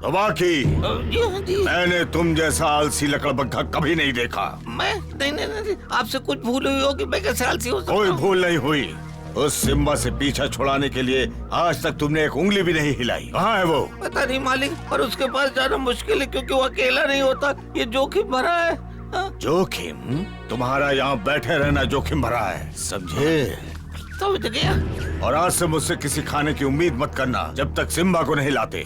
तबाकी, जी। मैंने तुम जैसा आलसी लकड़बग्घा कभी नहीं देखा। मैं नहीं, आपसे कुछ भूल हुई होगी। मैं कैसे आलसी हो सकता कोई हूँ? भूल नहीं हुई। उस सिम्बा से पीछा छुड़ाने के लिए आज तक तुमने एक उंगली भी नहीं हिलाई। कहाँ है वो? पता नहीं मालिक, पर उसके पास जाना मुश्किल है क्योंकि वो अकेला नहीं होता। ये जोखिम भरा है। जोखिम? तुम्हारा यहाँ बैठे रहना जोखिम भरा है, समझे? समझ गया। और आज से मुझसे किसी खाने की उम्मीद मत करना जब तक सिम्बा को नहीं लाते।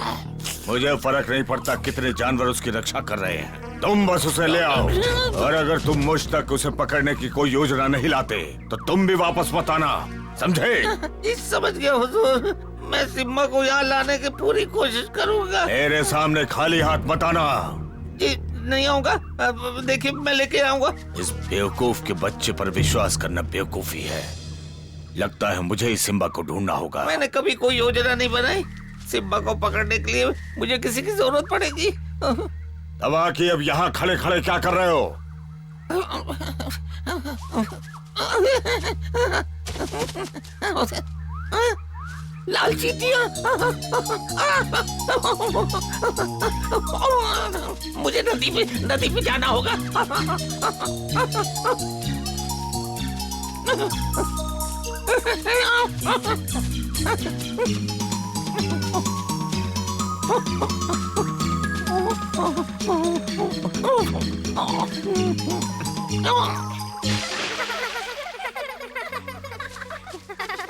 मुझे फर्क नहीं पड़ता कितने जानवर उसकी रक्षा कर रहे हैं, तुम बस उसे ले आओ। और अगर तुम मुझ तक उसे पकड़ने की कोई योजना नहीं लाते तो तुम भी वापस मत आना, समझे? जी समझ गया हुजूर। मैं सिम्बा को यहाँ लाने की पूरी कोशिश करूँगा। मेरे सामने खाली हाथ मत आना। जी नहीं आऊँगा। देखिए मैं लेके आऊँगा। इस बेवकूफ के बच्चे पर विश्वास करना बेवकूफी है। लगता है मुझे ही सिम्बा को ढूंढना होगा। मैंने कभी कोई योजना नहीं बनाई। सिम्बा को पकड़ने के लिए मुझे किसी की जरूरत पड़ेगी। तबाकी, अब यहाँ खड़े खड़े क्या कर रहे हो? लाल चींटियां। मुझे नदी पे जाना होगा।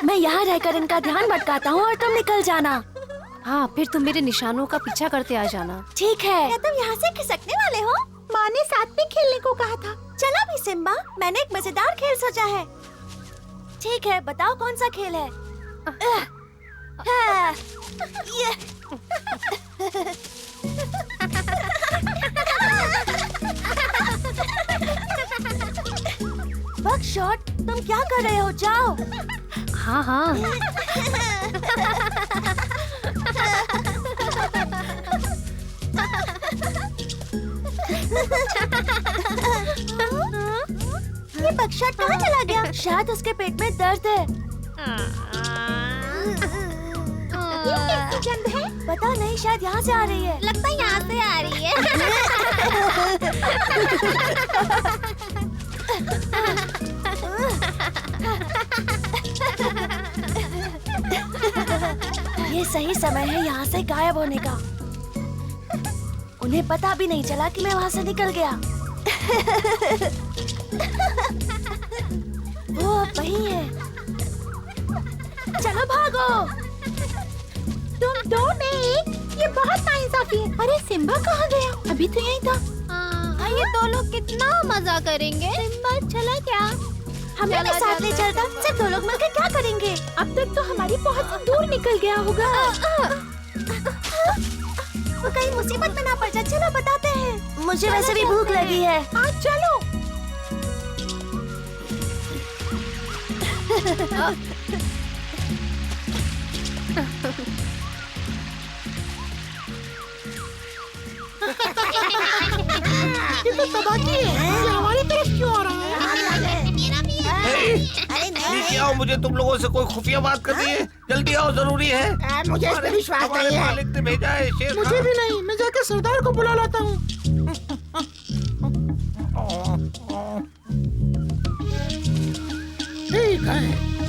मैं यहाँ रहकर इनका ध्यान भटकाता हूँ और तुम निकल जाना। हाँ, फिर तुम मेरे निशानों का पीछा करते आ जाना। ठीक है। क्या तुम यहाँ से खिसकने वाले हो? माँ ने साथ में खेलने को कहा था। चलो भी सिम्बा, मैंने एक मजेदार खेल सोचा है। ठीक है, बताओ कौन सा खेल है? ये। बकशॉट, तुम क्या कर रहे हो? जाओ। हाँ हाँ। ये बकशॉट कहाँ चला गया? शायद उसके पेट में दर्द है। ये कैसी गंध है? पता नहीं, शायद यहाँ से आ रही है। लगता है यहाँ से आ रही है। ये सही समय है यहाँ से गायब होने का। उन्हें पता भी नहीं चला कि मैं वहाँ से निकल गया। वो अब वहीं है। चलो भागो। तुम दो में एक, ये बहुत नाइंसाफी है। अरे सिम्बा कहाँ गया? अभी तो यहीं था। हाँ, ये दो लोग कितना मजा करेंगे। सिम्बा चला क्या? हमें भी साथ ले चलता। सिर्फ दो लोग मिलकर क्या करेंगे? अब तक तो हमारी बहुत दूर निकल गया होगा। वो कहीं मुसीबत में ना पड़ जाए। चलो बताते हैं। मुझे वैसे भी भूख लगी है। हाँ चलो। ये तो तबाकी है। ये हमारी तरफ क्यों आ रहा है? अरे नीचे आओ, मुझे तुम लोगों से कोई खुफिया बात करनी है। जल्दी आओ, जरूरी है। मुझे इस पे विश्वास हमारे नहीं है। मालिक ने भेजा है। शेर मुझे भी नहीं। मैं जाके सरदार को बुला लाता हूँ। ठीक है,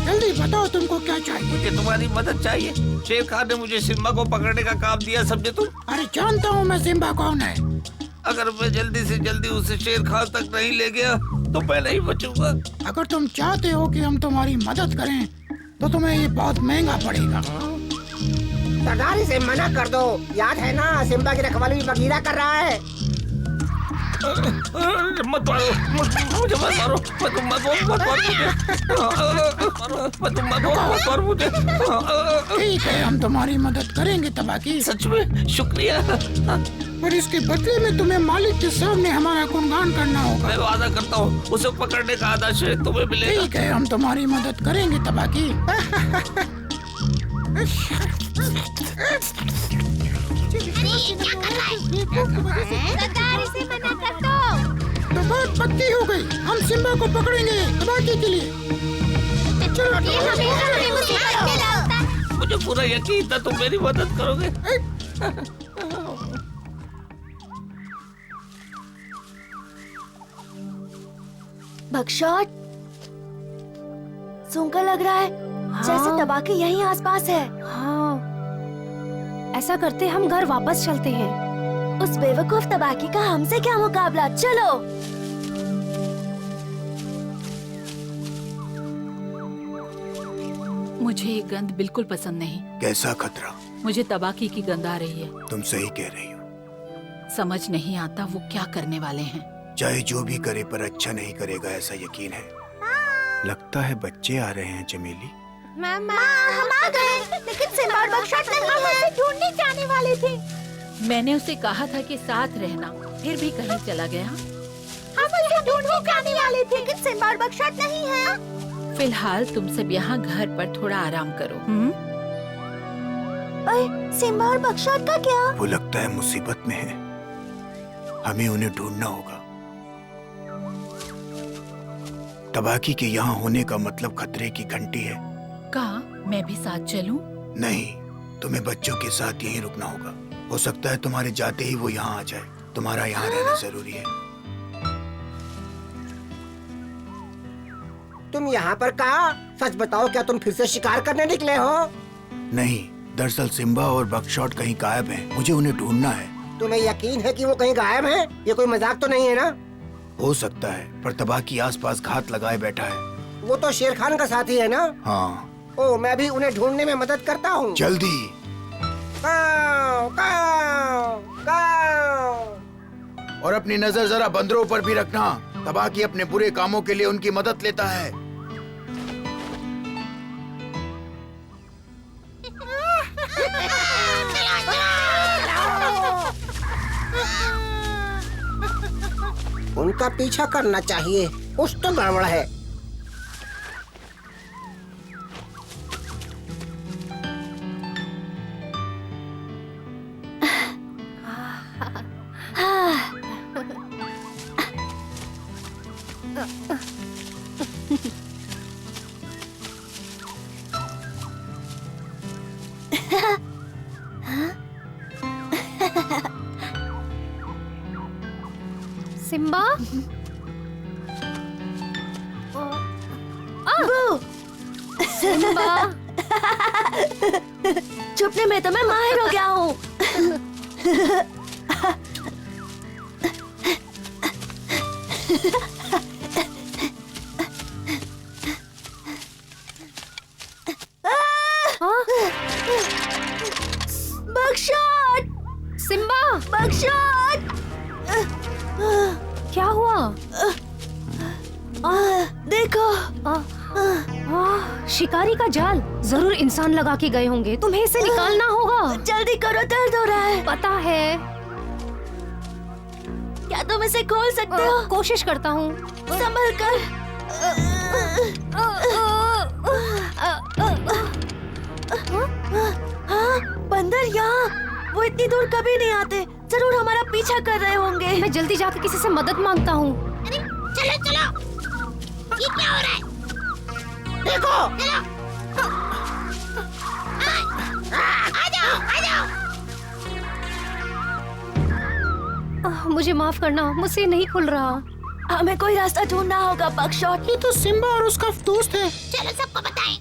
जल्दी बताओ तुमको क्या चाहिए। मुझे तुम्हारी मदद चाहिए। शेर खान ने मुझे सिम्बा को पकड़ने का काम दिया, समझे तुम? अरे जानता हूँ मैं सिम्बा कौन है। अगर मैं जल्दी से जल्दी उसे शेर खान तक नहीं ले गया तो मैं नहीं बचूंगा। अगर तुम चाहते हो कि हम तुम्हारी मदद करें तो तुम्हें ये बहुत महंगा पड़ेगा। सरदार इसे मना कर दो। याद है ना, सिम्बा की रखवाली बगीरा कर रहा है। मत मारो मुझे, मत मारो, मत मारो मुझे। ठीक है, हम तुम्हारी मदद करेंगे तबाकी। सच में शुक्रिया। पर इसके बदले में तुम्हें मालिक के सामने हमारा गुणगान करना होगा। मैं वादा करता हूँ उसे पकड़ने का आधा श्रेय तुम्हें मिलेगा। ठीक है, हम तुम्हारी मदद करेंगे तबाकी। सरदार इसे मना कर दो। तो बात पक्की हो गई। हम सिम्बा को पकड़ेंगे तबाकी के लिए। चलो, ये हमेशा हमें मुसीबत में डालता है। मुझे पूरा यकीन था तुम मेरी मदद करोगे। बकशॉट, सूंघकर लग रहा है जैसे तबाकी यहीं आसपास है। हाँ, ऐसा करते हम घर वापस चलते हैं। उस बेवकूफ तबाकी का हमसे क्या मुकाबला, चलो। मुझे ये गंध बिल्कुल पसंद नहीं। कैसा खतरा? मुझे तबाकी की गंध आ रही है। तुम सही कह रही हो। समझ नहीं आता वो क्या करने वाले हैं। चाहे जो भी करे पर अच्छा नहीं करेगा ऐसा यकीन है। लगता है बच्चे आ रहे हैं चमेली। माँ, हम आ गए, लेकिन सिम्बा और बकशॉट हम उसे ढूंढने जाने वाले थे। मैंने उसे कहा था कि साथ रहना, फिर भी कहीं चला गया। हम उसे ढूंढने जाने वाले थे, लेकिन सिम्बा और बकशॉट नहीं है। फिलहाल तुम सब यहाँ घर पर थोड़ा आराम करो। सिम्बा और बकशॉट का क्या? वो लगता है मुसीबत में है, हमें उन्हें ढूंढना होगा। तबाकी के यहाँ होने का मतलब खतरे की घंटी है। कहा मैं भी साथ चलूं? नहीं, तुम्हें बच्चों के साथ यहीं रुकना होगा। हो सकता है तुम्हारे जाते ही वो यहाँ आ जाए। तुम्हारा यहाँ रहना जरूरी है। तुम यहाँ पर कहा? सच बताओ, क्या तुम फिर से शिकार करने निकले हो? नहीं, दरअसल सिम्बा और बकशॉट कहीं गायब हैं। मुझे उन्हें ढूंढना है। तुम्हें यकीन है कि वो कहीं गायब हैं? ये कोई मजाक तो नहीं है ना? हो सकता है, पर तबाकी आसपास घात लगाए बैठा है। वो तो शेर खान का साथी है ना? हाँ। ओ, मैं भी उन्हें ढूंढने में मदद करता हूँ। जल्दी। काऊ, काऊ, काऊ। और अपनी नजर जरा बंदरों पर भी रखना। तबाकी अपने बुरे कामों के लिए उनकी मदद लेता है। उनका पीछा करना चाहिए, कुछ तो गड़बड़ है। सिम्बा, सिम्बा, छुपने में तो मैं माहिर हो गया हूँ। बकशॉट, सिम्बा, बकशॉट, क्या हुआ? देखो। शिकारी का जाल जरूर इंसान लगा के गए होंगे। तुम्हें इसे निकालना होगा। जल्दी करो, दर्द हो रहा है। पता है। क्या तुम इसे खोल सकते हो? कोशिश करता हूँ। संभल कर। हाँ, बंदर यहाँ। वो इतनी दूर कभी नहीं आते। जरूर हमारा पीछा कर रहे होंगे। मैं जल्दी जाकर किसी से मदद मांगता हूँ। चलो चलो, ये क्या हो रहा है? देखो, आ जाओ। मुझे माफ करना, मुझसे नहीं खुल रहा। हमें कोई रास्ता ढूंढना होगा बकशॉट। ये तो सिम्बा और उसका दोस्त है। चलो सबको बताएं।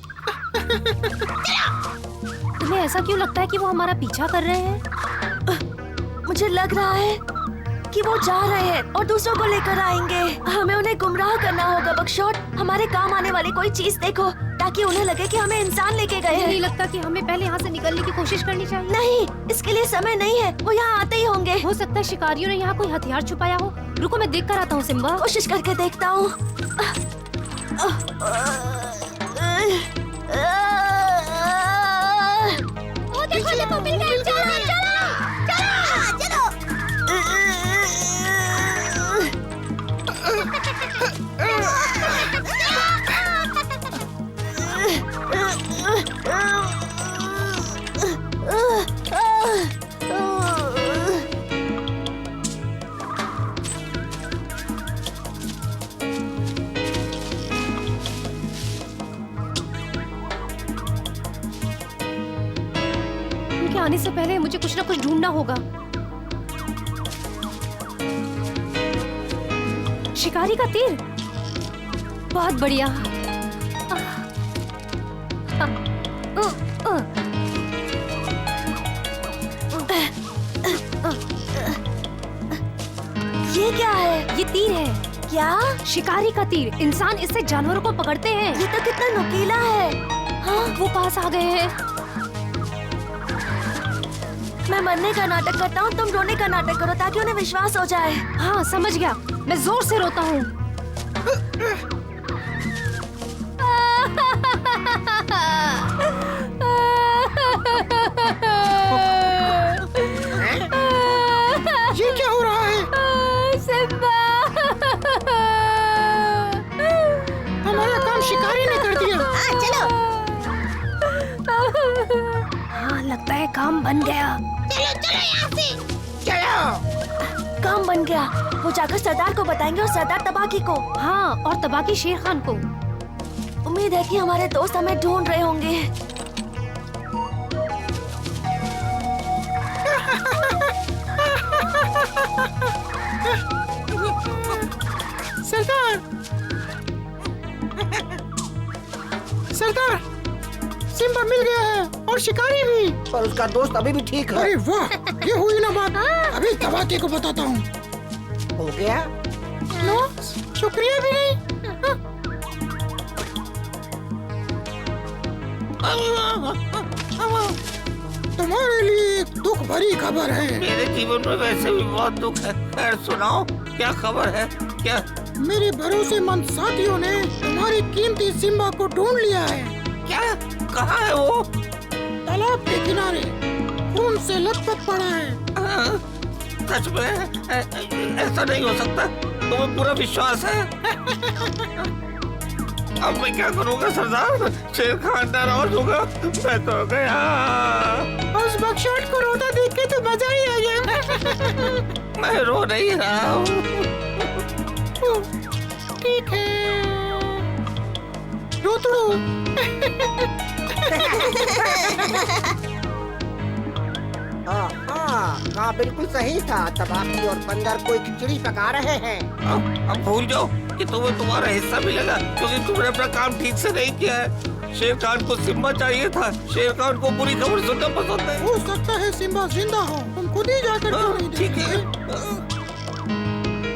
तुम्हें ऐसा क्यों लगता है कि वो हमारा पीछा कर रहे हैं? मुझे लग रहा है कि वो जा रहे हैं और दूसरों को लेकर आएंगे। हमें उन्हें गुमराह करना होगा बकशॉट। हमारे काम आने वाली कोई चीज देखो, ताकि उन्हें लगे कि हमें इंसान लेके गए हैं। नहीं लगता कि हमें पहले यहाँ से निकलने की कोशिश करनी चाहिए? नहीं, इसके लिए समय नहीं है। वो यहाँ आते ही होंगे। हो सकता है शिकारियों ने यहाँ कोई हथियार छुपाया हो। रुको, मैं देख कर आता हूँ सिम्बा। कोशिश करके देखता हूँ। देखो, मिल गए। चलो। उनके आने से पहले मुझे कुछ ना कुछ ढूंढना होगा। शिकारी का तीर, बहुत बढ़िया। ये क्या है? ये तीर है, क्या? शिकारी का तीर। इंसान इससे जानवरों को पकड़ते हैं। ये तो कितना नुकीला है। हाँ, वो पास आ गए हैं। मैं मरने का नाटक करता हूँ, तुम रोने का नाटक करो ताकि उन्हें विश्वास हो जाए। हाँ, समझ गया। मैं जोर से रोता हूँ। ये क्या हो रहा है? सिम्बा! हमारा काम शिकारी ने कर दिया। चलो। हाँ, लगता है काम बन गया। चलो। काम बन गया। वो जाकर सरदार को बताएंगे और सरदार तबाकी को। हाँ, और तबाकी शेर खान को। उम्मीद है कि हमारे दोस्त हमें ढूंढ रहे होंगे। सरदार, सरदार, सिम्बा मिल गया है और शिकारी भी। पर उसका दोस्त अभी भी ठीक है। अरे वाह, ये हुई ना बात। अभी तबाकी को बताता हूँ। हो गया? लो, शुक्रिया भी नहीं। तुम्हारे लिए एक दुख भरी खबर है। मेरे जीवन में वैसे भी बहुत दुख है। खैर सुनाओ, क्या खबर है? क्या? मेरे भरोसेमंद साथियों ने तुम्हारी कीमती सिम्बा को ढूंढ लिया है। क्या? कहाँ है वो? तालाब के किनारे खून से लथपथ पड़ा है। सच में? ऐसा नहीं हो सकता। तुम्हें पूरा विश्वास है? अब मैं क्या करूँगा सरदार? शेर खान नाराज होगा। मैं तो गया। उस बकशॉट को रोता देख के तो मजा ही आ गया। मैं रो नहीं रहा हूँ। ठीक है, रोतड़ो। हाँ, बिल्कुल सही था। तबाकी और बंदर कोई खिचड़ी पका रहे हैं। अब भूल जाओ कि तुम्हें तुम्हारा हिस्सा मिलेगा, क्योंकि तुमने अपना काम ठीक से नहीं किया है। शेर खान को सिम्बा चाहिए था। शेर खान को बुरी खबर सुनना पसंद है। हो सकता है सिम्बा जिंदा हो, तुम खुद ही जाकर क्यों नहीं ठीक देखते? है।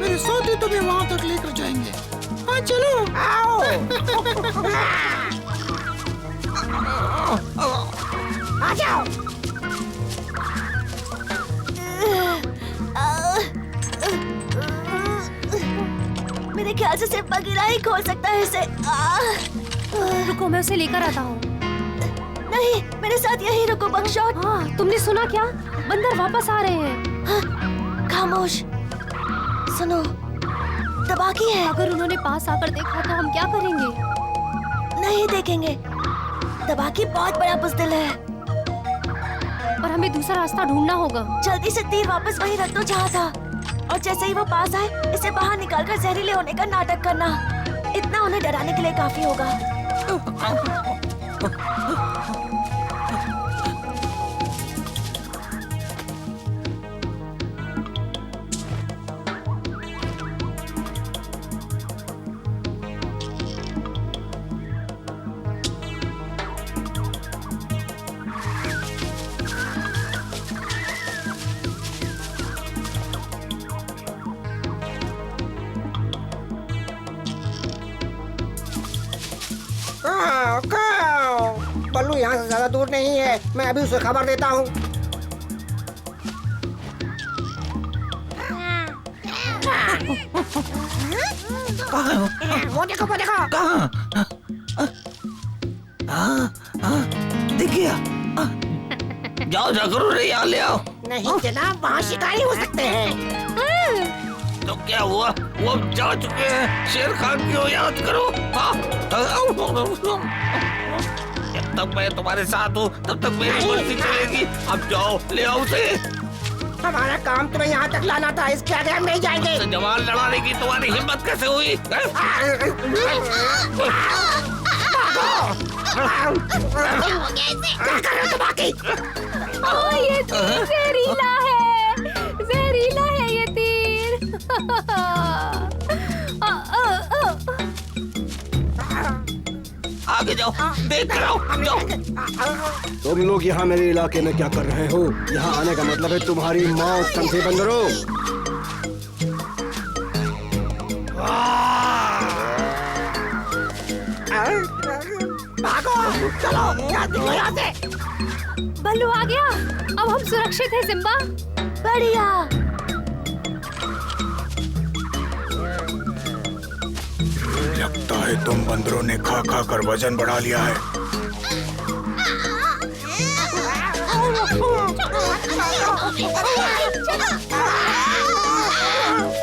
मेरे साथी तुम्हें वहाँ तक लेकर जाएंगे। हाँ चलो। आओ। आ जाओ। मेरे ख्याल से सिर्फ बगीरा ही खोल सकता है इसे। रुको, मैं उसे लेकर आता हूँ। नहीं, मेरे साथ यही रुको बकशॉट। हाँ, तुमने सुना क्या? बंदर वापस आ रहे हैं। हाँ, खामोश। सुनो, तबाकी है। अगर उन्होंने पास आकर देखा तो हम क्या करेंगे? नहीं देखेंगे। तबाकी बहुत बड़ा बुज़दिल है। और हमें दूसरा रास्ता ढूंढना होगा। जल्दी से तीर वापस वहीं रख दो जहाँ था, और जैसे ही वो पास आए इसे बाहर निकालकर जहरीले होने का नाटक करना। इतना उन्हें डराने के लिए काफी होगा। बल्लू यहाँ से ज्यादा दूर नहीं है। मैं अभी उसे खबर देता हूँ। वो देखो, वो देखो। कहाँ? दिख गया। जाओ जाकर उन्हें यहाँ ले आओ। नहीं जनाब, वहाँ शिकारी हो सकते हैं। तो क्या हुआ? वो अब जा चुके हैं। शेर खान की याद करो। हाँ। जब तक मैं तुम्हारे साथ हूँ तब तक मेरी मर्जी चलेगी। अब जाओ, ले आओ उसे। हमारा काम तुम्हें यहाँ तक लाना था, इसके आगे हम नहीं जाएंगे। तो जवान लड़ाने की तुम्हारी हिम्मत कैसे हुई? क्या कर रहे हो तुम? ये तीर जहरीला है, जहरीला है ये तीर। जाओ, देख कर आओ, जाओ। तुम लोग यहाँ मेरे इलाके में क्या कर रहे हो? यहाँ आने का मतलब है तुम्हारी मौत, समझे बंदरों? भागो, चलो, यहाँ से। बल्लू आ गया। अब हम सुरक्षित हैं सिम्बा। बढ़िया। लगता है तुम बंदरों ने खा खा कर वजन बढ़ा लिया है।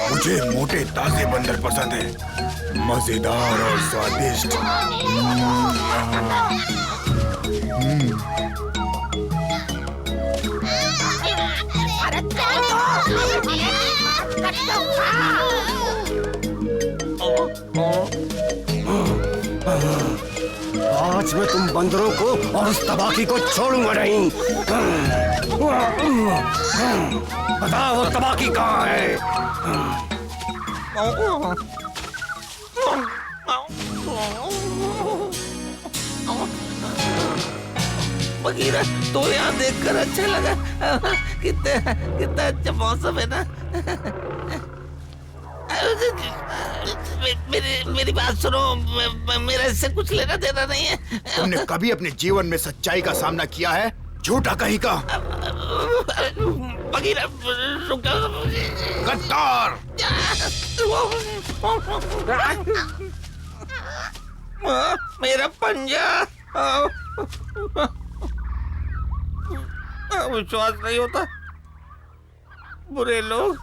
मुझे मोटे ताजे बंदर पसंद है, मजेदार और स्वादिष्ट। आज मैं तुम बंदरों को और उस तबाकी को छोड़ूंगा नहीं। बताओ वो तबाकी कहाँ है? बगीरा, तो यहाँ देखकर अच्छा लगा। कितना अच्छा मौसम है ना। मेरी बात सुनो, मेरा इससे कुछ लेना देना नहीं है। तुमने कभी अपने जीवन में सच्चाई का सामना किया है? झूठा कहीं का। बगीरा, रुक जाओ। गद्दार! मेरा पंजा। विश्वास नहीं होता। बुरे लोग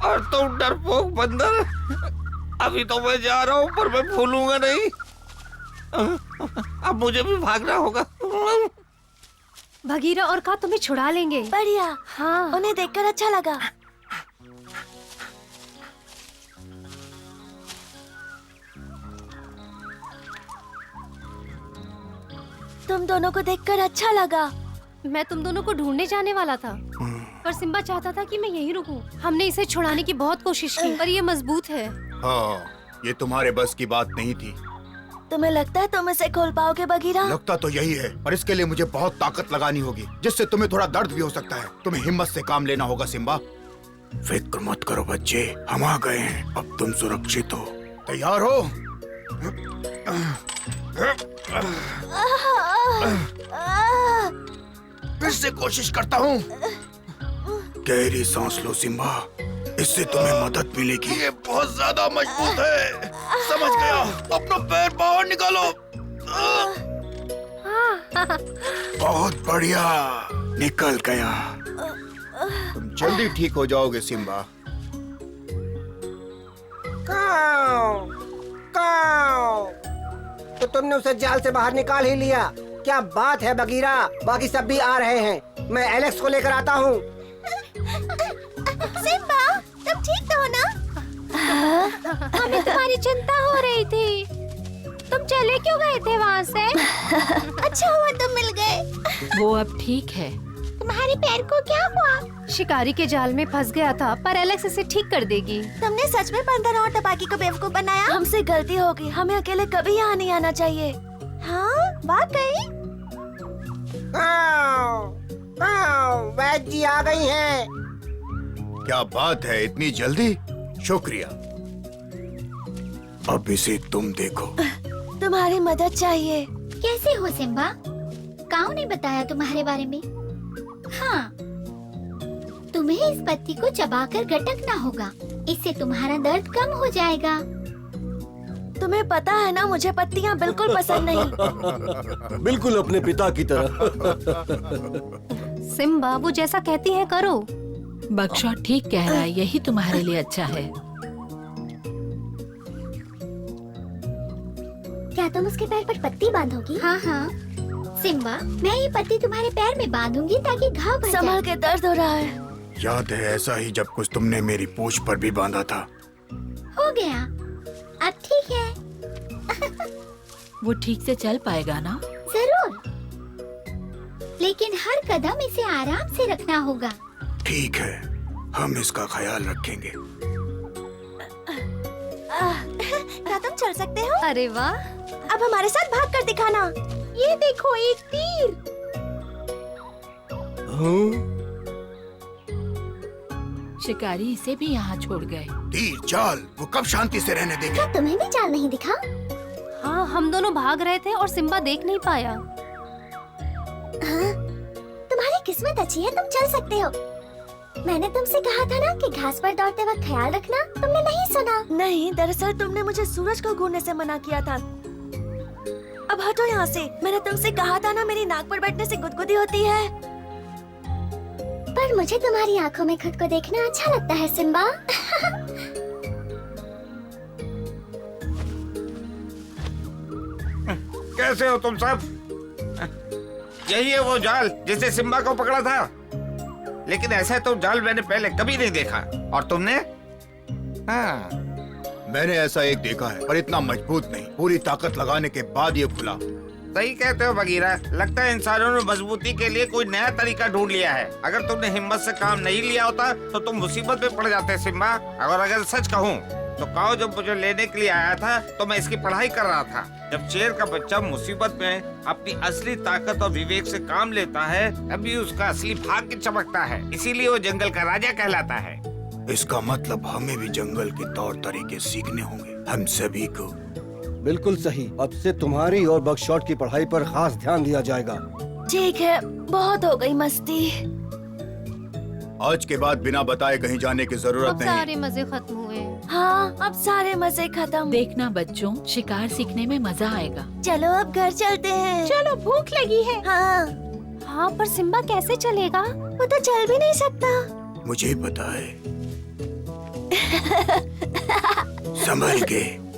और तुम डरपोक बंदर। अभी तो मैं जा रहा हूँ, पर मैं भूलूंगा नहीं। अब मुझे भी भागना होगा। भगीरा और का तुम्हें छुड़ा लेंगे। बढ़िया। हाँ, उन्हें देखकर अच्छा लगा। तुम दोनों को देखकर अच्छा लगा। मैं तुम दोनों को ढूंढने जाने वाला था, पर सिम्बा चाहता था कि मैं यहीं रुकूं। हमने इसे छुड़ाने की बहुत कोशिश की, पर ये मजबूत है। हाँ, ये तुम्हारे बस की बात नहीं थी। तुम्हें लगता है तुम इसे खोल पाओगे बगीरा? लगता तो यही है, पर इसके लिए मुझे बहुत ताकत लगानी होगी, जिससे तुम्हें थोड़ा दर्द भी हो सकता है। तुम्हें हिम्मत से काम लेना होगा सिम्बा। फिक्र मत करो बच्चे, हम आ गए हैं। अब तुम सुरक्षित हो। तैयार हो? फिर से कोशिश करता हूँ। गहरी सांस लो सिम्बा, इससे तुम्हें मदद मिलेगी। ये बहुत ज्यादा मजबूत है। समझ गया। अपना पैर बाहर निकालो। बहुत बढ़िया, निकल गया। तुम जल्दी ठीक हो जाओगे सिम्बा। काऊ, काऊ। तो तुमने उसे जाल से बाहर निकाल ही लिया। क्या बात है बगीरा, बाकी सब भी आ रहे हैं। मैं एलेक्स को लेकर आता हूँ। सिम्बा, तुम ठीक तो हो ना? हमें तुम्हारी चिंता हो रही थी। तुम चले क्यों गए थे वहाँ से? अच्छा हुआ तुम मिल गए। वो अब ठीक है। तुम्हारे पैर को क्या हुआ? शिकारी के जाल में फंस गया था, पर एलेक्स इसे ठीक कर देगी। तुमने सच में बंदर और तबाकी को बेवकूफ बनाया? हमसे गलती हो गई। हमें अकेले कभी यहाँ नहीं आना चाहिए। हाँ, वाकई। वैद जी आ गई हैं। क्या बात है, इतनी जल्दी? शुक्रिया। अब इसे तुम देखो। तुम्हारी मदद चाहिए। कैसे हो सिम्बा? काऊ ने बताया तुम्हारे बारे में। हाँ, तुम्हें इस पत्ती को चबाकर गटकना होगा, इससे तुम्हारा दर्द कम हो जाएगा। तुम्हें पता है ना, मुझे पत्तियाँ बिल्कुल पसंद नहीं। बिल्कुल अपने पिता की तरह। सिम्बा, वो जैसा कहती है करो। बगशॉट ठीक कह रहा है, यही तुम्हारे लिए अच्छा है। क्या तुम उसके पैर पर पत्ती बांधोगी? हाँ हाँ सिम्बा, मैं ये पत्ती तुम्हारे पैर में बांधूंगी ताकि घाव भर जाए। संभल के, दर्द हो रहा है। याद है ऐसा ही जब कुछ तुमने मेरी पूंछ पर भी बांधा था। हो गया, अब ठीक है। वो ठीक से चल पाएगा ना? जरूर, लेकिन हर कदम इसे आराम से रखना होगा। ठीक है, हम इसका ख्याल रखेंगे। क्या तुम चल सकते हो? अरे वाह, अब हमारे साथ भाग कर दिखाना। ये देखो एक तीर। शिकारी इसे भी यहाँ छोड़ गए। तीर चाल वो कब शांति से रहने देंगे? क्या तुम्हें भी चाल नहीं दिखा? हाँ, हम दोनों भाग रहे थे और सिम्बा देख नहीं पाया। हाँ, तुम्हारी किस्मत अच्छी है, तुम चल सकते हो। मैंने तुमसे कहा था ना कि घास पर दौड़ते वक्त ख्याल रखना, तुमने नहीं सुना। नहीं, दरअसल तुमने मुझे सूरज को घूरने से मना किया था। अब हटो यहाँ से। मैंने तुमसे कहा था ना, मेरी नाक पर बैठने से गुदगुदी होती है। पर मुझे तुम्हारी आंखों में खुद को देखना अच्छा लगता है सिम्बा। कैसे हो तुम सब? यही है वो जाल जिसे सिम्बा को पकड़ा था, लेकिन ऐसा तो जाल मैंने पहले कभी नहीं देखा। और तुमने? हाँ, मैंने ऐसा एक देखा है, पर इतना मजबूत नहीं। पूरी ताकत लगाने के बाद ये खुला। सही कहते हो बगीरा। लगता है इंसानों ने मजबूती के लिए कोई नया तरीका ढूंढ लिया है। अगर तुमने हिम्मत से काम नहीं लिया होता तो तुम मुसीबत में पड़ जाते सिम्बा। और अगर सच कहूँ तो काओ जब मुझे लेने के लिए आया था तो मैं इसकी पढ़ाई कर रहा था। जब शेर का बच्चा मुसीबत में अपनी असली ताकत और विवेक से काम लेता है, तभी उसका असली भाग्य चमकता है। इसीलिए वो जंगल का राजा कहलाता है। इसका मतलब हमें भी जंगल के तौर तरीके सीखने होंगे, हम सभी को। बिल्कुल सही। अब से तुम्हारी और बकशॉट की पढ़ाई पर खास ध्यान दिया जाएगा। ठीक है, बहुत हो गई मस्ती। आज के बाद बिना बताए कहीं जाने की जरूरत अब नहीं। सारे मजे खत्म हुए। हाँ, अब सारे मजे खत्म। देखना बच्चों, शिकार सीखने में मजा आएगा। चलो अब घर चलते हैं। चलो, भूख लगी है। हाँ, हाँ, पर सिम्बा कैसे चलेगा? वो तो चल भी नहीं सकता। मुझे पता है। संभल के।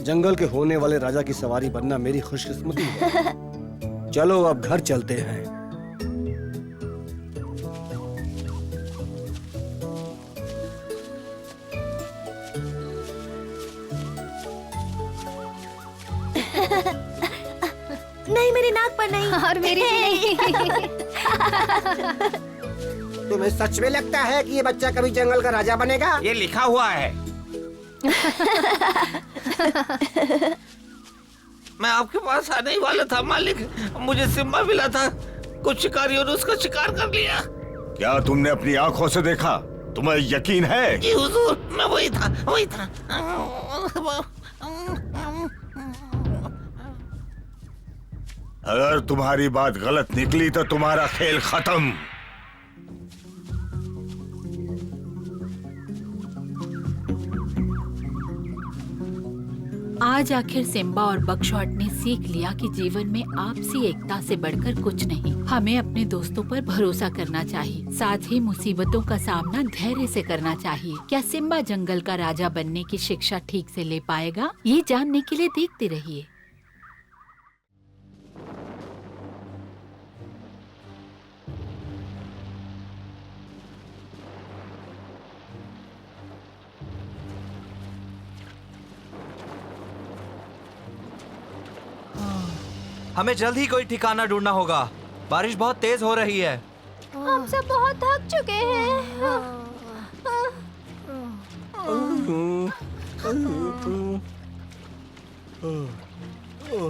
जंगल के होने वाले राजा की सवारी बनना मेरी खुशकिस्मती है। चलो अब घर चलते हैं। नहीं, मेरी नाक पर नहीं। और मेरी भी नहीं। तुम्हें सच में लगता है कि ये बच्चा कभी जंगल का राजा बनेगा? ये लिखा हुआ है। मैं आपके पास आने ही वाला था मालिक। मुझे सिम्बा मिला था। कुछ शिकारियों ने उसका शिकार कर लिया। क्या तुमने अपनी आंखों से देखा? तुम्हें यकीन है? जी हुजूर, मैं वही था। अगर तुम्हारी बात गलत निकली तो तुम्हारा खेल खत्म। आज आखिर सिम्बा और बकशॉट ने सीख लिया कि जीवन में आपसी एकता से बढ़कर कुछ नहीं। हमें अपने दोस्तों पर भरोसा करना चाहिए, साथ ही मुसीबतों का सामना धैर्य से करना चाहिए। क्या सिम्बा जंगल का राजा बनने की शिक्षा ठीक से ले पाएगा? ये जानने के लिए देखते रहिए। हमें जल्द ही कोई ठिकाना ढूंढना होगा। बारिश बहुत तेज हो रही है। हम सब बहुत थक चुके हैं।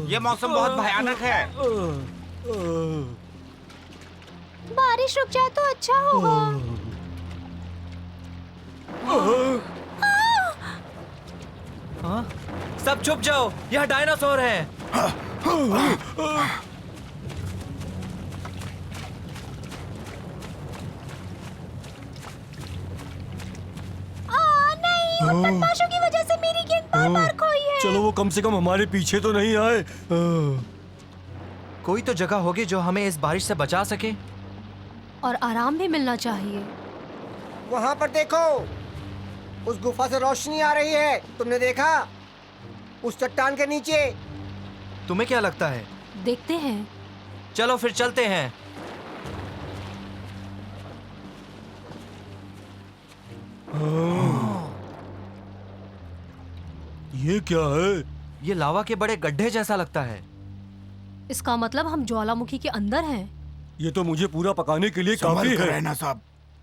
ये मौसम बहुत भयानक है। बारिश रुक जाए तो अच्छा होगा। हाँ? सब चुप जाओ, यहाँ डायनासोर हैं। बदमाशों की वजह से मेरी गेंद बार-बार खोई है। चलो वो कम से कम हमारे पीछे तो नहीं आए। कोई तो जगह होगी जो हमें इस बारिश से बचा सके। और आराम भी मिलना चाहिए। वहाँ पर देखो, उस गुफा से रोशनी आ रही है। तुमने देखा? उस चट्टान के नीचे। तुम्हें क्या लगता है? देखते हैं। चलो फिर चलते हैं। ये क्या है? ये लावा के बड़े गड्ढे जैसा लगता है। इसका मतलब हम ज्वालामुखी के अंदर हैं। ये तो मुझे पूरा पकाने के लिए काफी है। रहना साहब।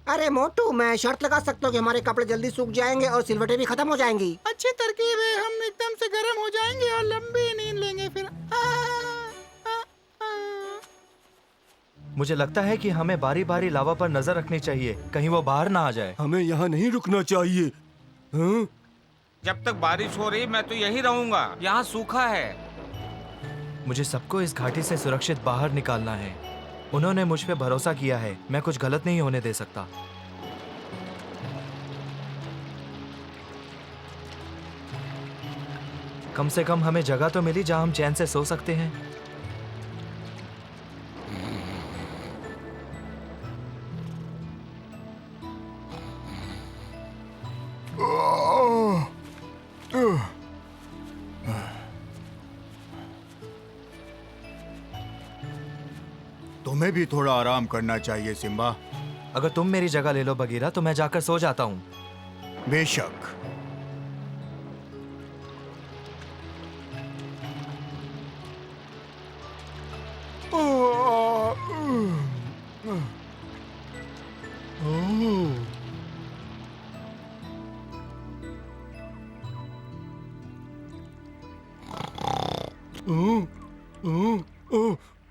अरे मोटू, मैं शर्त लगा सकता हूँ कि हमारे कपड़े जल्दी सूख जाएंगे और सिलवटें भी खत्म हो जाएंगी। अच्छी तरकीब है, हम एकदम से गर्म हो जाएंगे और लंबी नींद लेंगे फिर। मुझे लगता है कि हमें बारी बारी लावा पर नजर रखनी चाहिए, कहीं वो बाहर ना आ जाए। हमें यहाँ नहीं रुकना चाहिए। हाँ? जब तक बारिश हो रही मैं तो यही रहूंगा, यहाँ सूखा है। मुझे सबको इस घाटी से सुरक्षित बाहर निकालना है। उन्होंने मुझ पे भरोसा किया है, मैं कुछ गलत नहीं होने दे सकता। कम से कम हमें जगह तो मिली जहां हम चैन से सो सकते हैं। तुम्हें भी थोड़ा आराम करना चाहिए सिम्बा। अगर तुम मेरी जगह ले लो बगीरा तो मैं जाकर सो जाता हूँ। बेशक।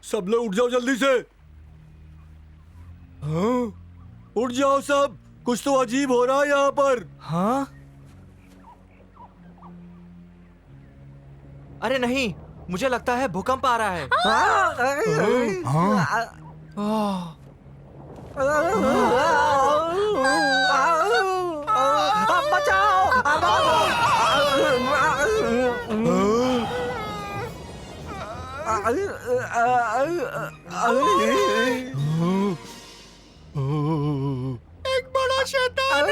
सब लोग उठ जाओ जल्दी से। हाँ? उठ जाओ सब, कुछ तो अजीब हो रहा है यहाँ पर। हाँ? अरे नहीं, मुझे लगता है भूकंप आ रहा है। एक बड़ा शैतान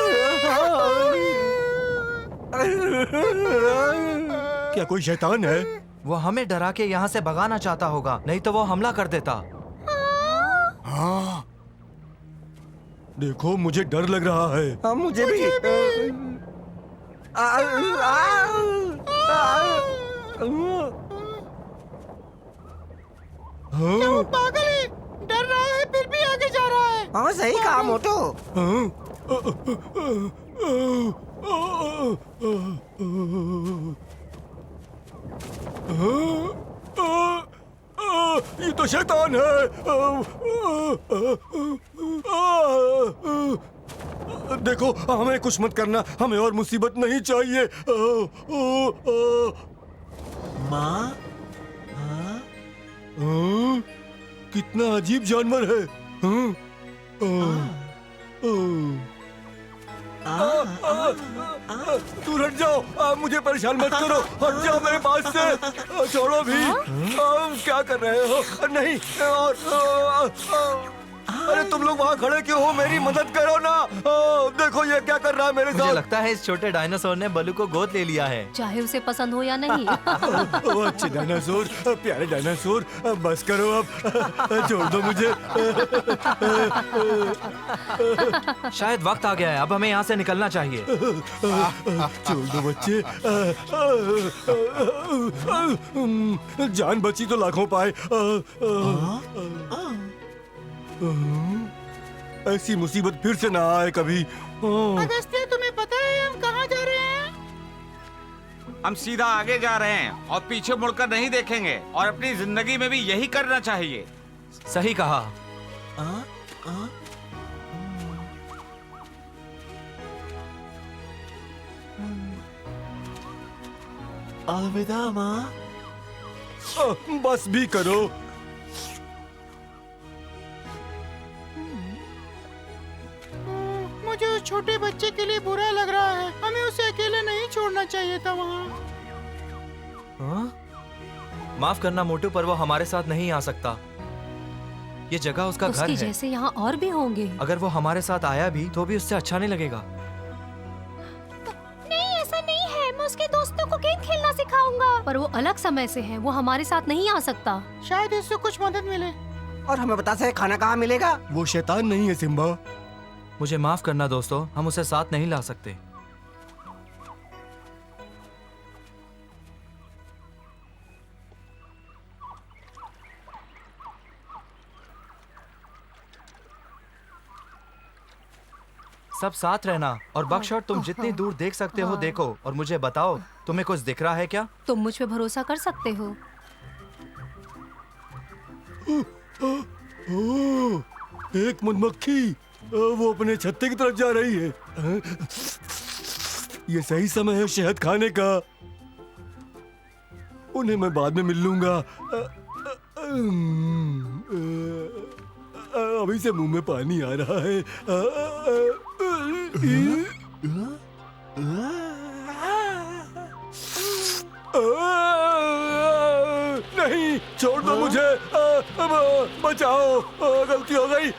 क्या कोई शैतान है? वो हमें डरा के यहाँ से भगाना चाहता होगा, नहीं तो वो हमला कर देता। हाँ, देखो मुझे डर लग रहा है। हाँ, मुझे भी। क्या वो पागल है? डर रहा है फिर भी आगे जा रहा है। हाँ, सही कहा मोटू। ये तो शैतान है। देखो, हमें कुछ मत करना, हमें और मुसीबत नहीं चाहिए। माँ? कितना अजीब जानवर है। तू हट जाओ, मुझे परेशान मत करो, हट जाओ मेरे पास से। छोड़ो भी। क्या कर रहे हो? नहीं। अरे तुम लोग वहाँ खड़े क्यों हो? मेरी मदद करो ना। देखो ये क्या कर रहा है मेरे मुझे साथ। लगता है इस छोटे डायनासोर ने बलू को गोद ले लिया है। चाहे उसे पसंद हो या नहीं। अच्छे डायनासोर, प्यारे डायनासोर, बस करो अब, छोड़ दो मुझे। शायद वक्त आ गया है, अब हमें यहाँ से निकलना चाहिए। छोड़ दो बच्चे। जान बची तो लाखों पाए। ऐसी मुसीबत फिर से ना आए कभी। अगस्त्य, तुम्हें पता है हम कहाँ जा रहे हैं? हम सीधा आगे जा रहे हैं और पीछे मुड़कर नहीं देखेंगे, और अपनी जिंदगी में भी यही करना चाहिए। सही कहा। अलविदा माँ। बस भी करो। मुझे उस छोटे बच्चे के लिए बुरा लग रहा है। हमें उसे अकेले नहीं छोड़ना चाहिए था वहाँ। माफ करना मोटू, पर वो हमारे साथ नहीं आ सकता। ये जगह उसका घर उसके है। जैसे यहाँ और भी होंगे। अगर वो हमारे साथ आया भी तो भी उससे अच्छा नहीं लगेगा। नहीं, ऐसा नहीं है। मैं उसके दोस्तों को गेम खेलना सिखाऊंगा। पर वो अलग समय से है, वो हमारे साथ नहीं आ सकता। शायद इससे कुछ मदद मिले। और हमें बता सके खाना कहाँ मिलेगा? वो शैतान नहीं है सिम्बा। मुझे माफ करना दोस्तों, हम उसे साथ नहीं ला सकते। सब साथ रहना। और बकशॉट, तुम जितनी दूर देख सकते हो देखो, और मुझे बताओ तुम्हें कुछ दिख रहा है क्या? तुम मुझ पे भरोसा कर सकते हो। एक मधुमक्खी, वो अपने छत्ते की तरफ जा रही है। ये सही समय है शहद खाने का। उन्हें मैं बाद में मिल लूंगा। अभी से मुंह में पानी आ रहा है। नहीं, छोड़ दो मुझे। बचाओ, गलती हो गई।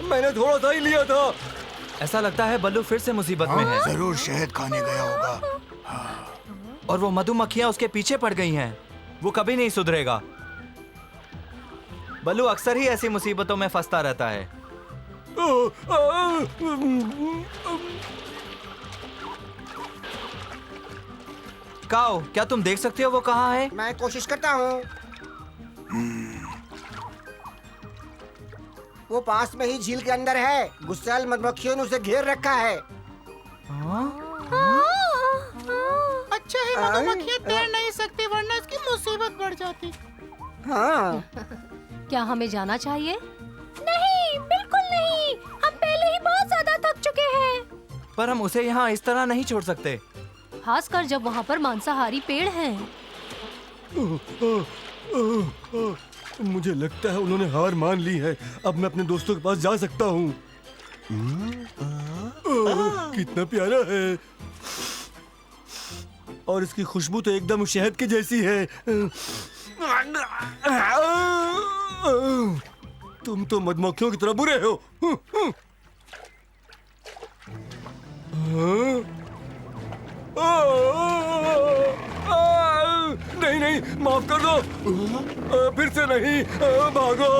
मैंने थोड़ा सा ही लिया था। ऐसा लगता है बल्लू फिर से मुसीबत में है। जरूर शहद खाने गया होगा। और वो मधुमक्खियां उसके पीछे पड़ गई हैं। वो कभी नहीं सुधरेगा। बल्लू अक्सर ही ऐसी मुसीबतों में फंसता रहता है। काओ, क्या तुम देख सकते हो वो कहाँ है? मैं कोशिश करता हूँ। वो पास में ही झील के अंदर है। गुस्सैल मधुमक्खियों ने उसे घेर रखा है। अच्छा है मधुमक्खियाँ तैर नहीं सकती, वरना इसकी मुसीबत बढ़ जाती। हाँ। क्या हमें जाना चाहिए? नहीं, बिल्कुल नहीं। हम पहले ही बहुत ज्यादा थक चुके हैं। पर हम उसे यहाँ इस तरह नहीं छोड़ सकते, खासकर जब वहाँ पर मांसाहारी पेड़ हैं। मुझे लगता है उन्होंने हार मान ली है। अब मैं अपने दोस्तों के पास जा सकता हूँ। कितना प्यारा है, और इसकी खुशबू तो एकदम शहद की जैसी है। तुम तो मधुमक्खियों की तरह बुरे हो। नहीं नहीं, माफ कर दो। फिर से नहीं। भागो।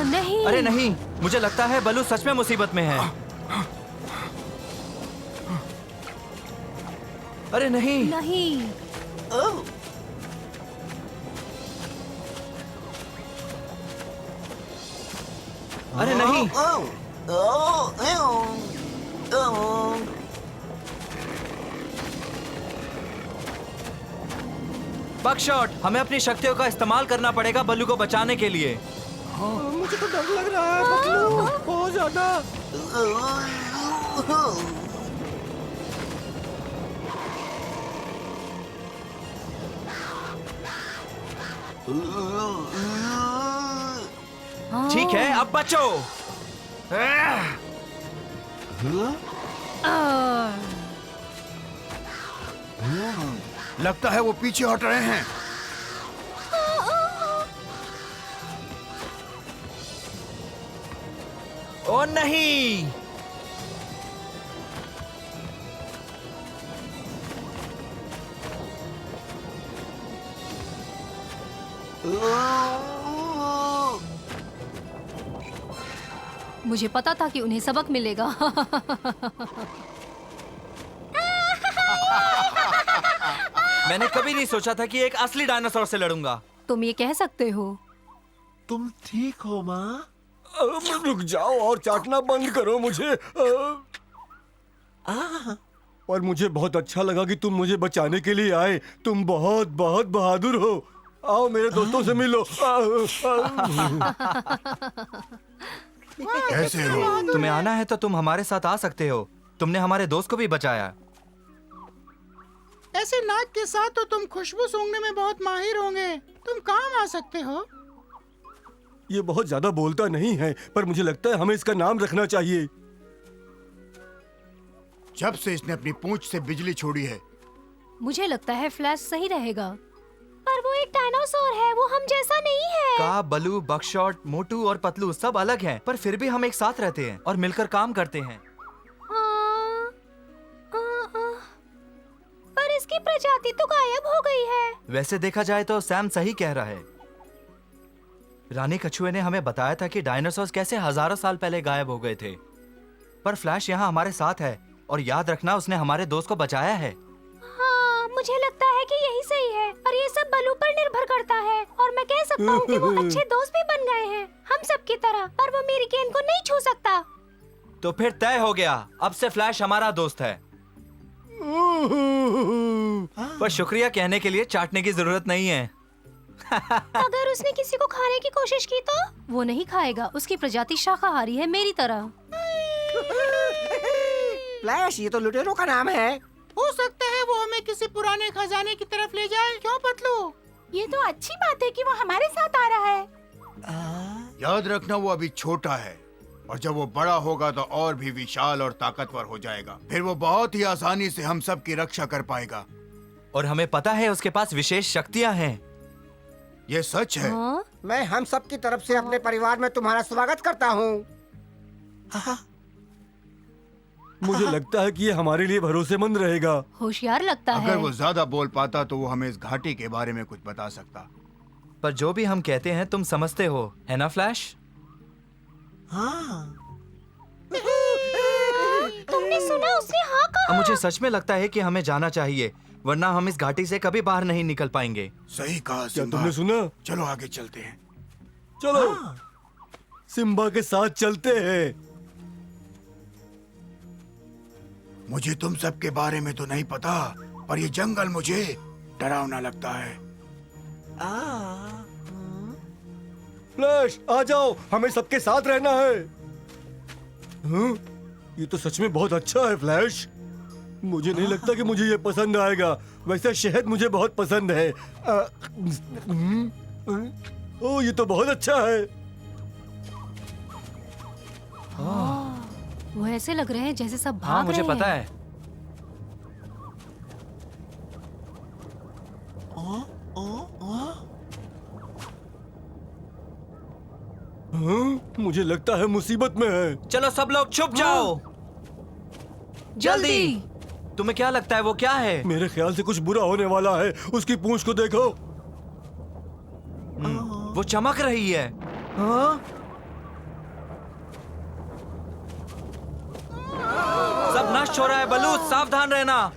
नहीं। अरे नहीं, मुझे लगता है बल्लू सच में मुसीबत में है। अरे नहीं। नहीं। अरे नहीं। बकशॉट, हमें अपनी शक्तियों का इस्तेमाल करना पड़ेगा बल्लू को बचाने के लिए। मुझे तो डर लग रहा है बल्लू, बहुत ज्यादा। ठीक है, अब बचो। लगता है वो पीछे हट रहे हैं। ओ नहीं। मुझे पता था कि उन्हें सबक मिलेगा। मैंने कभी नहीं सोचा था कि एक असली डायनासोर से लड़ूंगा। तुम ये कह सकते हो। तुम ठीक हो माँ? रुक जाओ और चाटना बंद करो मुझे। और मुझे बहुत अच्छा लगा कि तुम मुझे बचाने के लिए आए। तुम बहुत बहुत बहादुर हो। आओ मेरे दोस्तों से मिलो। कैसे हो? तुम्हें आना है तो तुम हमारे साथ आ सकते हो। तुमने हमारे दोस्त को भी बचाया। ऐसे नाक के साथ तो तुम खुशबू सूंघने में बहुत माहिर होंगे। तुम काम आ सकते हो। ये बहुत ज्यादा बोलता नहीं है, पर मुझे लगता है हमें इसका नाम रखना चाहिए। जब से इसने अपनी पूंछ से बिजली छोड़ी है। मुझे लगता है फ्लैश सही रहेगा। पर वो एक डायनासोर है, वो हम जैसा नहीं है। का, बलू, बकशॉट, मोटू और पतलू सब अलग हैं, पर फिर भी हम एक साथ रहते हैं और मिलकर काम करते हैं। पर इस उसकी प्रजाति तो गायब हो गई है। वैसे देखा जाए तो सैम सही कह रहा है। रानी कछुए ने हमें बताया था कि डायनासोर कैसे हजारों साल पहले गायब हो गए थे, पर फ्लैश यहाँ हमारे साथ है और याद रखना उसने हमारे दोस्त को बचाया है। हाँ, मुझे लगता है कि यही सही है और ये सब बलू पर निर्भर करता है और मैं कह सकता हूँ कि वो अच्छे दोस्त भी बन गए हैं हम सब की तरह, पर वो मेरी गेंद को नहीं छू सकता। तो फिर तय हो गया, अब से फ्लैश हमारा दोस्त है। पर शुक्रिया कहने के लिए चाटने की जरूरत नहीं है। अगर उसने किसी को खाने की कोशिश की तो वो नहीं खाएगा, उसकी प्रजाति शाकाहारी है मेरी तरह। फ्लैश, ये तो लुटेरों का नाम है। हो सकता है वो हमें किसी पुराने खजाने की तरफ ले जाए। क्यों पतलू? ये तो अच्छी बात है कि वो हमारे साथ आ रहा है। याद रखना वो अभी छोटा है और जब वो बड़ा होगा तो और भी विशाल और ताकतवर हो जाएगा। फिर वो बहुत ही आसानी से हम सब की रक्षा कर पाएगा। और हमें पता है उसके पास विशेष शक्तियाँ हैं। ये सच है। मैं हम सब की तरफ से अपने परिवार में तुम्हारा स्वागत करता हूँ। मुझे लगता है कि ये हमारे लिए भरोसेमंद रहेगा। होशियार लगता है। अगर वो ज्यादा बोल पाता तो वो हमें इस घाटी के बारे में कुछ बता सकता। पर जो भी हम कहते हैं तुम समझते हो, है ना फ्लैश? हाँ। तुमने सुना, उसने हाँ कहा। अब मुझे सच में लगता है कि हमें जाना चाहिए, वरना हम इस घाटी से कभी बाहर नहीं निकल पाएंगे। सही कहा क्या सिम्बा। तुमने सुना? चलो आगे चलते हैं। चलो सिम्बा के साथ चलते हैं। मुझे तुम सब के बारे में तो नहीं पता, पर ये जंगल मुझे डरावना लगता है। फ्लैश, आ जाओ, हमें सबके साथ रहना है। हाँ? ये तो सच में बहुत अच्छा है फ्लैश। मुझे नहीं लगता कि मुझे ये पसंद आएगा। वैसे शहद मुझे बहुत पसंद है। ओ, ये तो बहुत अच्छा है। वो ऐसे लग रहे हैं जैसे सब भाग हाँ, मुझे रहे पता हैं। है। हाँ? मुझे लगता है मुसीबत में है। चलो सब लोग छुप जाओ। जल्दी। तुम्हें क्या लगता है वो क्या है? मेरे ख्याल से कुछ बुरा होने वाला है। उसकी पूंछ को देखो। वो चमक रही है। हाँ? सब नष्ट हो रहा है बलूच, सावधान रहना।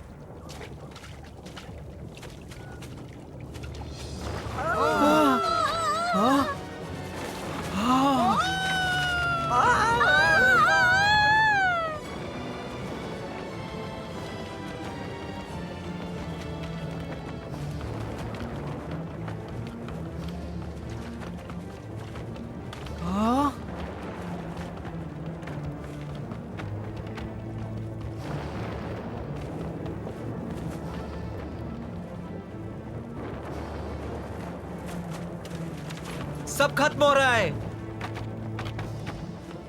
सब खत्म हो रहा है।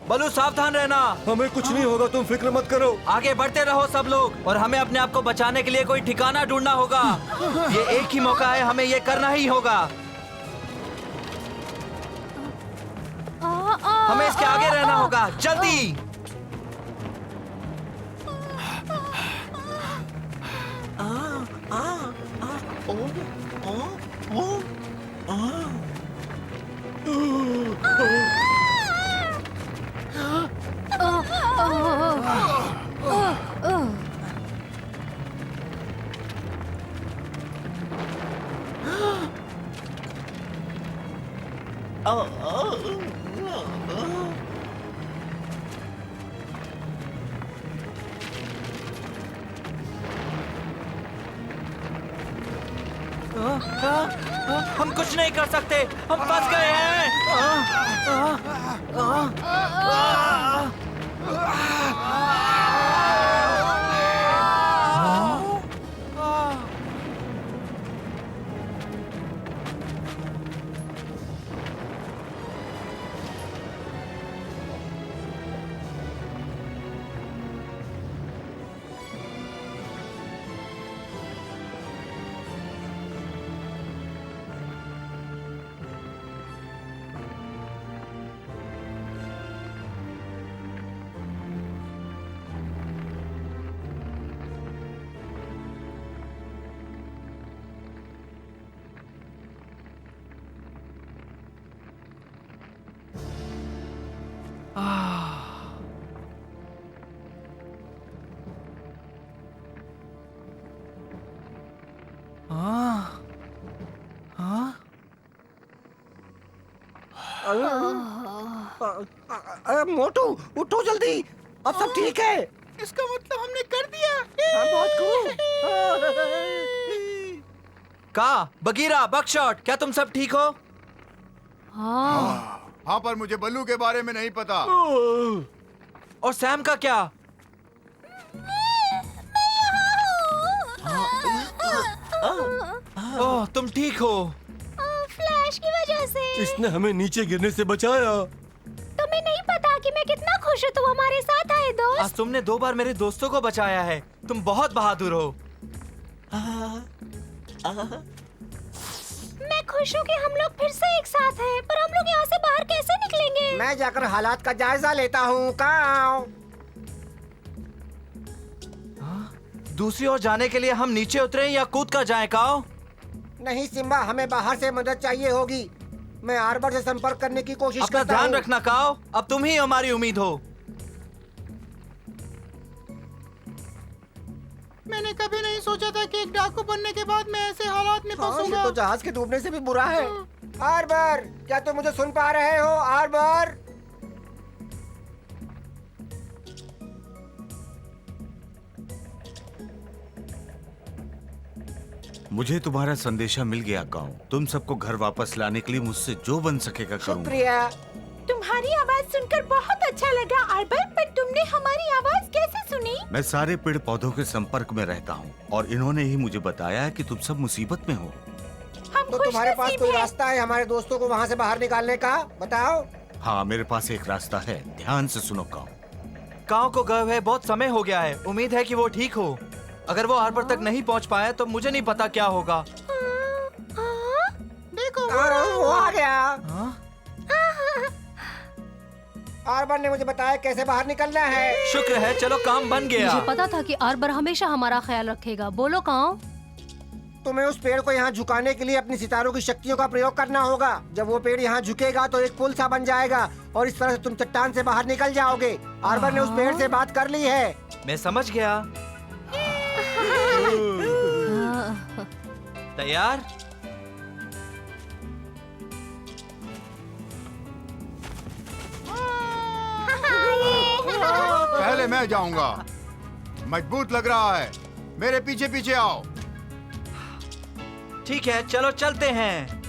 बलू सावधान रहना। हमें कुछ नहीं होगा, तुम फिक्र मत करो। आगे बढ़ते रहो सब लोग, और हमें अपने आप को बचाने के लिए कोई ठिकाना ढूंढना होगा। ये एक ही मौका है, हमें ये करना ही होगा। हमें इसके आगे रहना होगा, जल्दी। हम कुछ नहीं कर सकते, हम फंस गए हैं। मोटू उठो जल्दी, अब सब ठीक है। इसका मतलब हमने कर दिया। बहुत खूब। का बगीरा, बकशॉट, क्या तुम सब ठीक हो? हाँ, पर मुझे बल्लू के बारे में नहीं पता। और सैम का क्या? ओह, तुम ठीक हो? फ्लैश की वजह से। इसने हमें नीचे गिरने से बचाया। तुम्हें नहीं पता कि मैं कितना खुश हूँ तुम हमारे साथ आए दोस्त। आज तुमने 2 बार मेरे दोस्तों को बचाया है। तुम बहुत बहादुर हो। मैं खुश हूँ कि हम लोग फिर से एक साथ हैं, पर हम लोग यहाँ से बाहर कैसे निकलेंगे? मैं जाकर हालात का जायजा लेता हूँ। काओ। दूसरी ओर जाने के लिए हम नीचे उतरे या कूद कर जाएं, काओ? नहीं सिम्बा, हमें बाहर से मदद चाहिए होगी। मैं आर्बर से संपर्क करने की कोशिश अपना करता ध्यान हूँ। रखना, काओ। अब तुम ही हमारी उम्मीद हो। मैंने कभी नहीं सोचा था कि एक डाकू बनने के बाद मैं ऐसे हालात में हाँ, फंसूंगा। ये तो जहाज के डूबने से भी बुरा है। आर्बर, क्या तुम मुझे सुन पा रहे हो? आर्बर। मुझे तुम्हारा संदेशा मिल गया गाँव। तुम सबको घर वापस लाने के लिए मुझसे जो बन सकेगा करूंगा। शुक्रिया। तुम्हारी आवाज सुनकर बहुत अच्छा लगा आर्बर, पर तुमने हमारी आवाज कैसे सुनी? मैं सारे पेड़ पौधों के संपर्क में रहता हूँ और इन्होंने ही मुझे बताया है कि तुम सब मुसीबत में हो। हम तो तुम्हारे पास खुशनसीब कोई हैं। रास्ता है हमारे दोस्तों को वहाँ से बाहर निकालने का? बताओ। हाँ, मेरे पास एक रास्ता है। ध्यान से सुनो गाँव। काओ को गए हुए बहुत समय हो गया है। उम्मीद है कि वो ठीक हो। अगर वो आर्बर तक नहीं पहुंच पाया तो मुझे नहीं पता क्या होगा। देखो वो आ गया। हाँ? आर्बर ने मुझे बताया कैसे बाहर निकलना है। शुक्र है, चलो काम बन गया। मुझे पता था कि आर्बर हमेशा हमारा ख्याल रखेगा। बोलो काओ। तुम्हें उस पेड़ को यहाँ झुकाने के लिए अपनी सितारों की शक्तियों का प्रयोग करना होगा। जब वो पेड़ यहाँ झुकेगा तो एक पुल सा बन जाएगा और इस तरह से तुम चट्टान से बाहर निकल जाओगे। आर्बर ने उस पेड़ से बात कर ली है। मैं समझ गया। तैयार? पहले मैं जाऊंगा। मजबूत लग रहा है। मेरे पीछे पीछे आओ। ठीक है, चलो चलते हैं।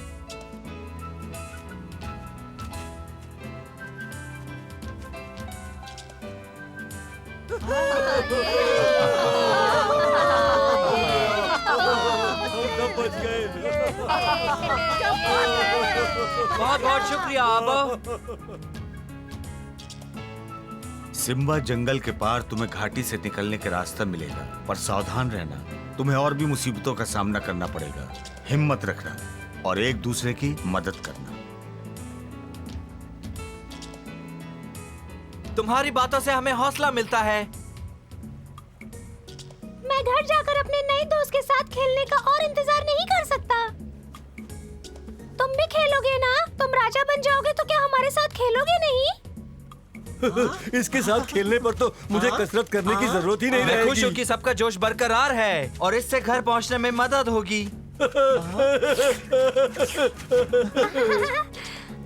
सब बच गए। बहुत बहुत शुक्रिया आबा। सिम्बा, जंगल के पार तुम्हें घाटी से निकलने का रास्ता मिलेगा, पर सावधान रहना। तुम्हें और भी मुसीबतों का सामना करना पड़ेगा। हिम्मत रखना और एक दूसरे की मदद करना। तुम्हारी बातों से हमें हौसला मिलता है। मैं घर जाकर अपने नए दोस्त के साथ खेलने का और इंतजार नहीं कर सकता। तुम भी खेलोगे ना? तुम राजा बन जाओगे तो क्या हमारे साथ खेलोगे नहीं? इसके साथ खेलने पर तो मुझे कसरत करने की जरूरत ही नहीं मैं खुश हूँ रहेगी। कि सबका जोश बरकरार है और इससे घर पहुँचने में मदद होगी।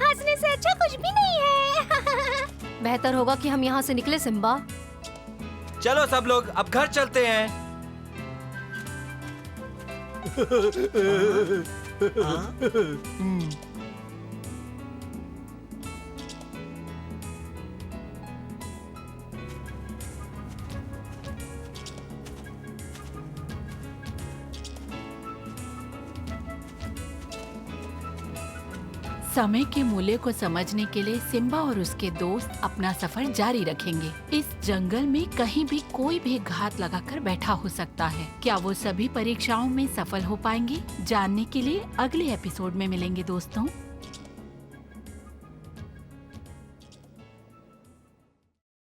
हंसने से अच्छा कुछ भी नहीं है। बेहतर होगा कि हम यहाँ से निकले सिम्बा। चलो सब लोग अब घर चलते हैं। समय के मूल्य को समझने के लिए सिम्बा और उसके दोस्त अपना सफर जारी रखेंगे। इस जंगल में कहीं भी कोई भी घात लगाकर बैठा हो सकता है। क्या वो सभी परीक्षाओं में सफल हो पाएंगे? जानने के लिए अगले एपिसोड में मिलेंगे दोस्तों।